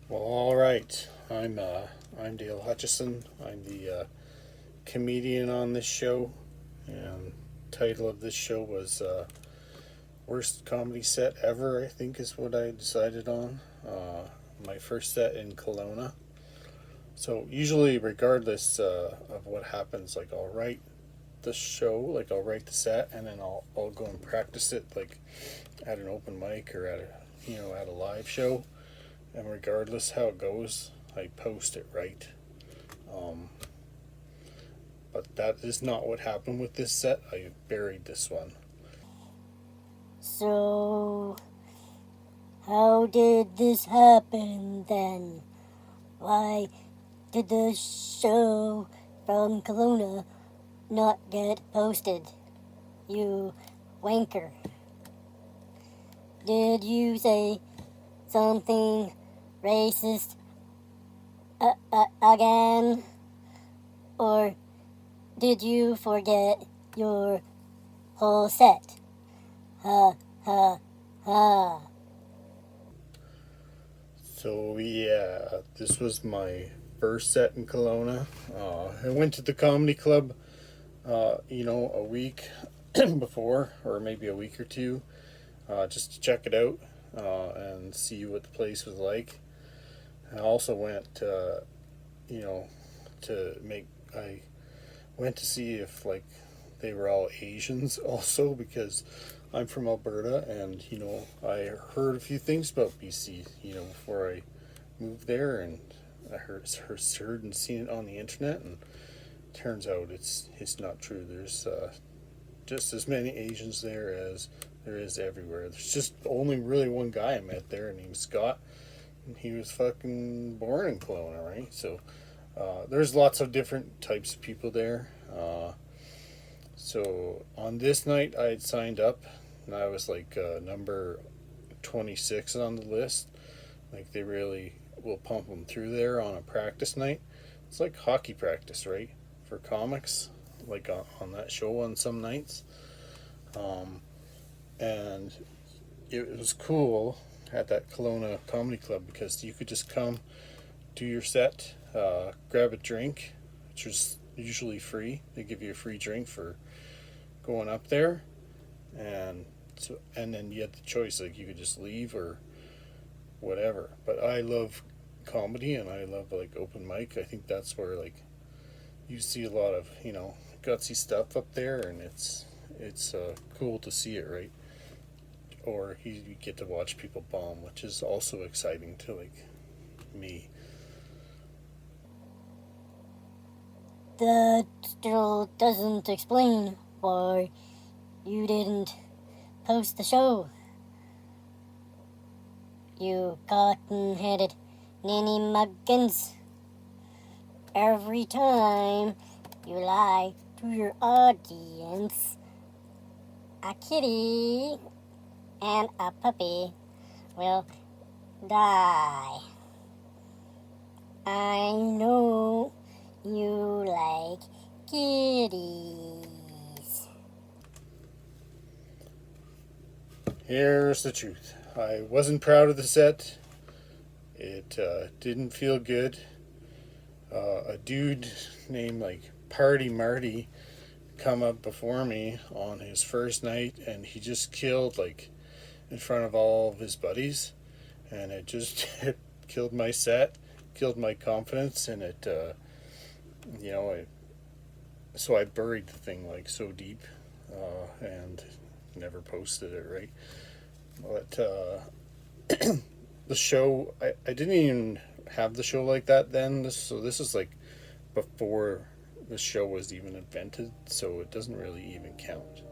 Well, all right. I'm Dale Hutchison. I'm the comedian on this show, and title of this show was worst comedy set ever. I think is what I decided on. My first set in Kelowna. So usually, regardless of what happens, like I'll write the show, like I'll write the set, and then I'll go and practice it, like at an open mic or at a live show. And regardless how it goes, I post it, right. Um, but that is not what happened with this set. I buried this one. So, how did this happen then? Why did the show from Kelowna not get posted? You wanker. Did you say something racist again? Or did you forget your whole set? Ha ha ha. So yeah, this was my first set in Kelowna. I went to the comedy club, a week before, or maybe a week or two, just to check it out and see what the place was like. I also went, I went to see if like they were all Asians also because I'm from Alberta and I heard a few things about BC before I moved there, and I heard and seen it on the internet, and turns out it's not true. There's just as many Asians there as there is everywhere. There's just only really one guy I met there named Scott, and he was fucking born in Kelowna, right? So there's lots of different types of people there. So on this night, I had signed up, and I was like number 26 on the list. Like they really will pump them through there on a practice night. It's like hockey practice, right? For comics, like on that show on some nights. And it was cool at that Kelowna Comedy Club because you could just come, do your set, grab a drink, which is usually free. They give you a free drink for going up there, and then you had the choice, like you could just leave or whatever. But I love comedy and I love like open mic. I think that's where like you see a lot of gutsy stuff up there, and it's cool to see it, right? Or you get to watch people bomb, which is also exciting to like me. That still doesn't explain why you didn't post the show. You cotton-headed ninny muggins. Every time you lie to your audience, a kitty and a puppy will die. I know you like kitties. Here's the truth. I wasn't proud of the set. It didn't feel good. A dude named like Party Marty come up before me on his first night, and he just killed like in front of all of his buddies, and it just it killed my set, killed my confidence, and it so I buried the thing like so deep, and never posted it, right? But the show, I didn't even have the show like that then. This is like before the show was even invented, so it doesn't really even count.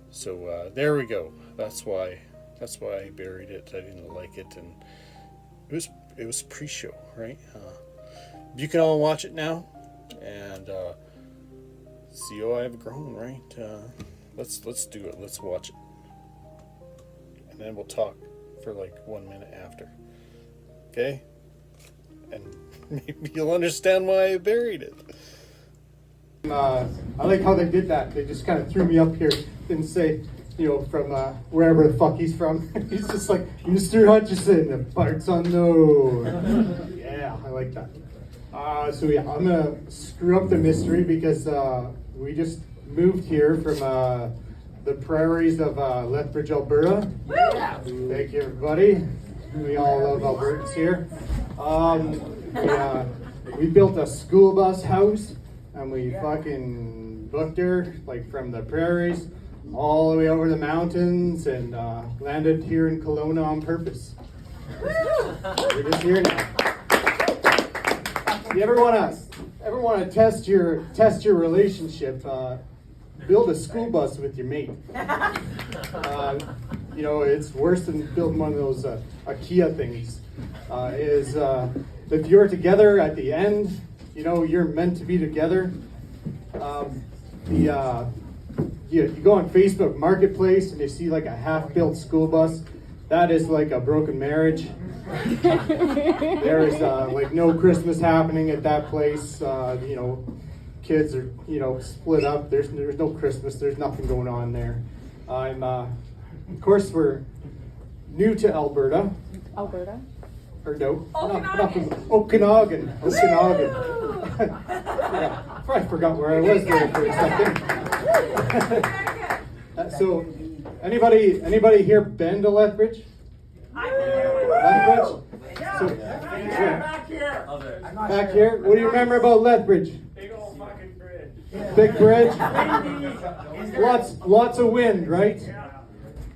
So there we go. That's why I buried it. I didn't like it, and it was pre-show, right? You can all watch it now, and see how I've grown, right? Let's do it. Let's watch it, and then we'll talk for like 1 minute after. Okay? And maybe you'll understand why I buried it. I like how they did that. They just kind of threw me up here, didn't say from wherever the fuck he's from. He's just like, Mr. Hutchison, the parts unknown. Yeah, I like that. So yeah, I'm gonna screw up the mystery because we just moved here from the prairies of Lethbridge, Alberta. Thank you, everybody. We all love Albertans here. We built a school bus house, and we fucking booked her like from the prairies all the way over the mountains, and landed here in Kelowna on purpose. We're just here now. You ever want to test your relationship? Build a school bus with your mate. It's worse than building one of those IKEA things. If you're together at the end, you're meant to be together. You go on Facebook Marketplace and you see like a half-built school bus. That is like a broken marriage. There is like no Christmas happening at that place. Kids are split up. There's no Christmas. There's nothing going on there. Of course, we're new to Alberta. Alberta? Or no? Okanagan. Okanagan. Yeah, I forgot where I was there for a second. So, anybody here been to Lethbridge? Lethbridge? So, Back here. back here? What do you remember about Lethbridge? Big old fucking bridge. Big bridge? Lots of wind, right?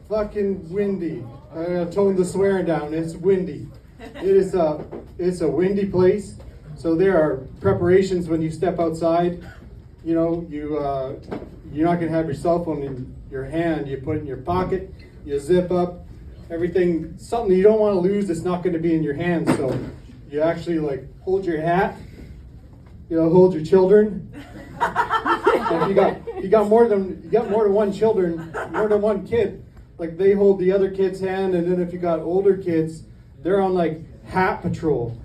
Fucking windy. I toned the swearing down. It's windy. It's a windy place. So there are preparations when you step outside. You're not gonna have your cell phone in your hand. You put it in your pocket. You zip up everything. Something you don't want to lose. It's not going to be in your hands. So you actually like hold your hat. Hold your children. If you got more than one kid, like they hold the other kid's hand, and then if you got older kids, they're on like hat patrol.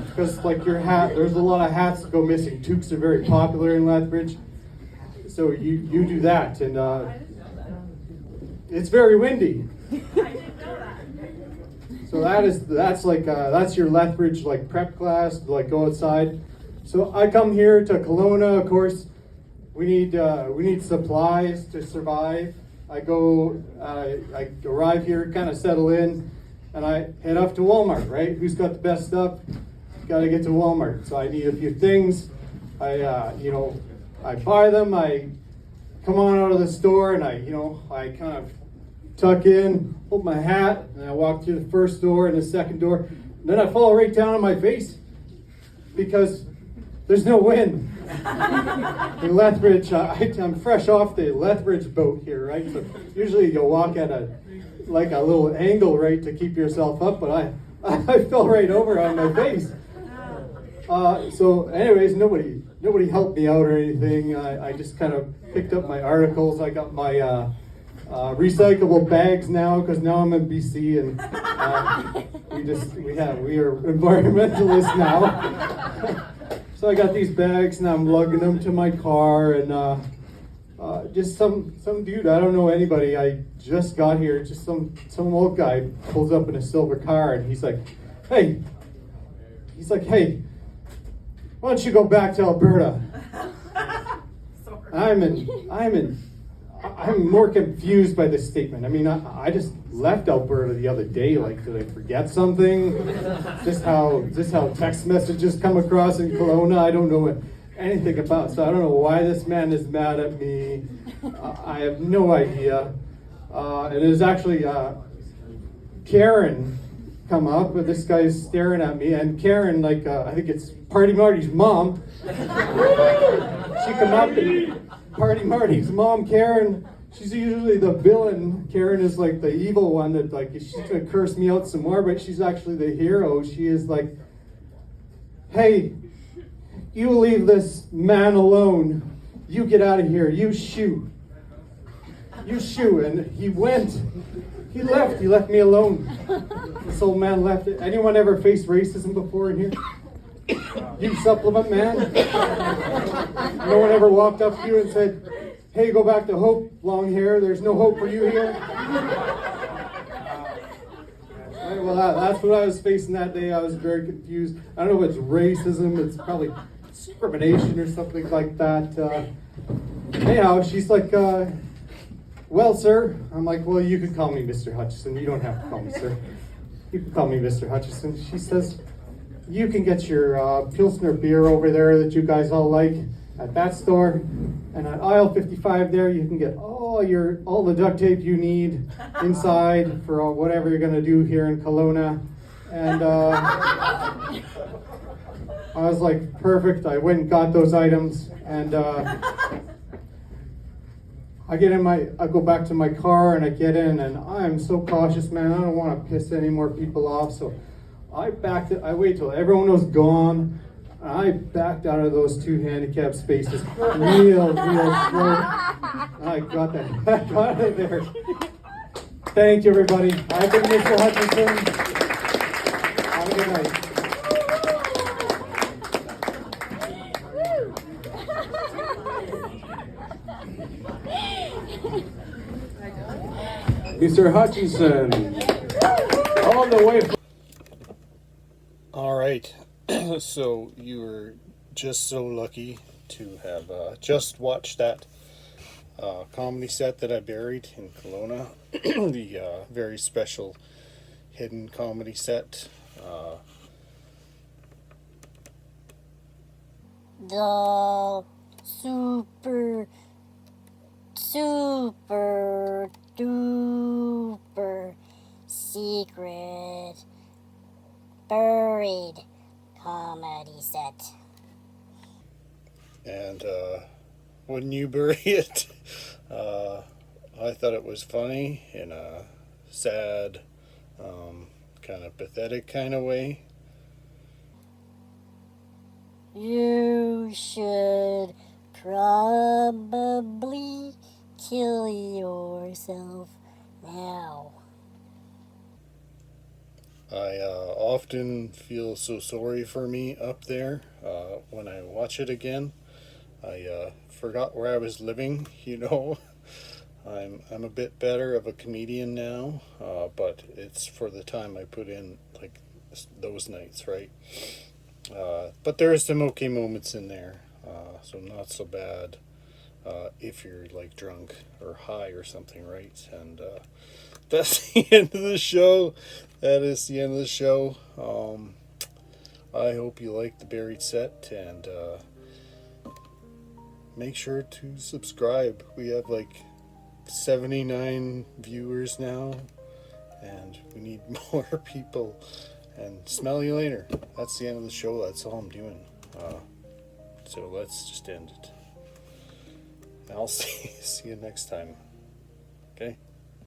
Because like your hat, there's a lot of hats that go missing. Toques are very popular in Lethbridge, so you do that, and it's very windy. So that's your Lethbridge like prep class, like go outside. So I come here to Kelowna. Of course, we need supplies to survive. I arrive here, kind of settle in, and I head off to Walmart. Right? Who's got the best stuff? Got to get to Walmart. So I need a few things. I buy them. I come on out of the store, and I kind of tuck in, hold my hat, and I walk through the first door and the second door. And then I fall right down on my face because there's no wind. In Lethbridge, I'm fresh off the Lethbridge boat here, right? So usually you'll walk at a little angle, right, to keep yourself up, but I fell right over on my face. So anyways, nobody helped me out or anything. I just kind of picked up my articles. I got my recyclable bags now because now I'm in BC, and we are environmentalists now. So I got these bags and I'm lugging them to my car, and just some dude, I don't know anybody. I just got here. Just some old guy pulls up in a silver car, and he's like, hey, why don't you go back to Alberta? I'm more confused by this statement. I mean, I just left Alberta the other day. Like, did I forget something? Just how text messages come across in Kelowna, I don't know anything about. So I don't know why this man is mad at me. I have no idea. And it was actually Karen come up, but this guy's staring at me. And Karen, I think it's Party Marty's mom. She come up and Party Marty's mom, Karen, she's usually the villain. Karen is like the evil one that she's gonna curse me out some more, but she's actually the hero. She is like, hey, you leave this man alone. You get out of here. You shoo. And he went. He left. He left me alone. This old man left. Anyone ever faced racism before in here? You supplement man? No one ever walked up to you and said, hey, go back to Hope, long hair. There's no hope for you here. Right, well, that's what I was facing that day. I was very confused. I don't know if it's racism. It's probably discrimination or something like that. Anyhow, she's like, well, sir. I'm like, well, you can call me Mr. Hutchison. You don't have to call me sir. You can call me Mr. Hutchison. She says, you can get your Pilsner beer over there that you guys all like at that store. And at aisle 55 there, you can get all the duct tape you need inside for whatever you're going to do here in Kelowna. And I was like, perfect. I went and got those items. And I go back to my car and I get in, and I'm so cautious, man. I don't want to piss any more people off. So I wait till everyone was gone. I backed out of those 2 handicapped spaces real slow. I got that heck out of there. Thank you, everybody. I've been Mr. Hutchison. Have a good night. Mr. Hutchison, all the way from... All right. So you were just so lucky to have just watched that comedy set that I buried in Kelowna. The very special hidden comedy set. The super duper secret buried comedy set. And when you bury it, I thought it was funny in a sad, kind of pathetic kind of way. You should probably kill yourself now. I often feel so sorry for me up there when I watch it again. I forgot where I was living, you know. I'm a bit better of a comedian now, but it's for the time I put in, like, those nights, right? But there are some okay moments in there, so not so bad if you're like drunk or high or something, right? And that's the end of the show. That is the end of the show. I hope you like the buried set, and make sure to subscribe. We have like 79 viewers now, and we need more people. And smell you later. That's the end of the show. That's all I'm doing. So let's just end it. I'll see you next time. Okay?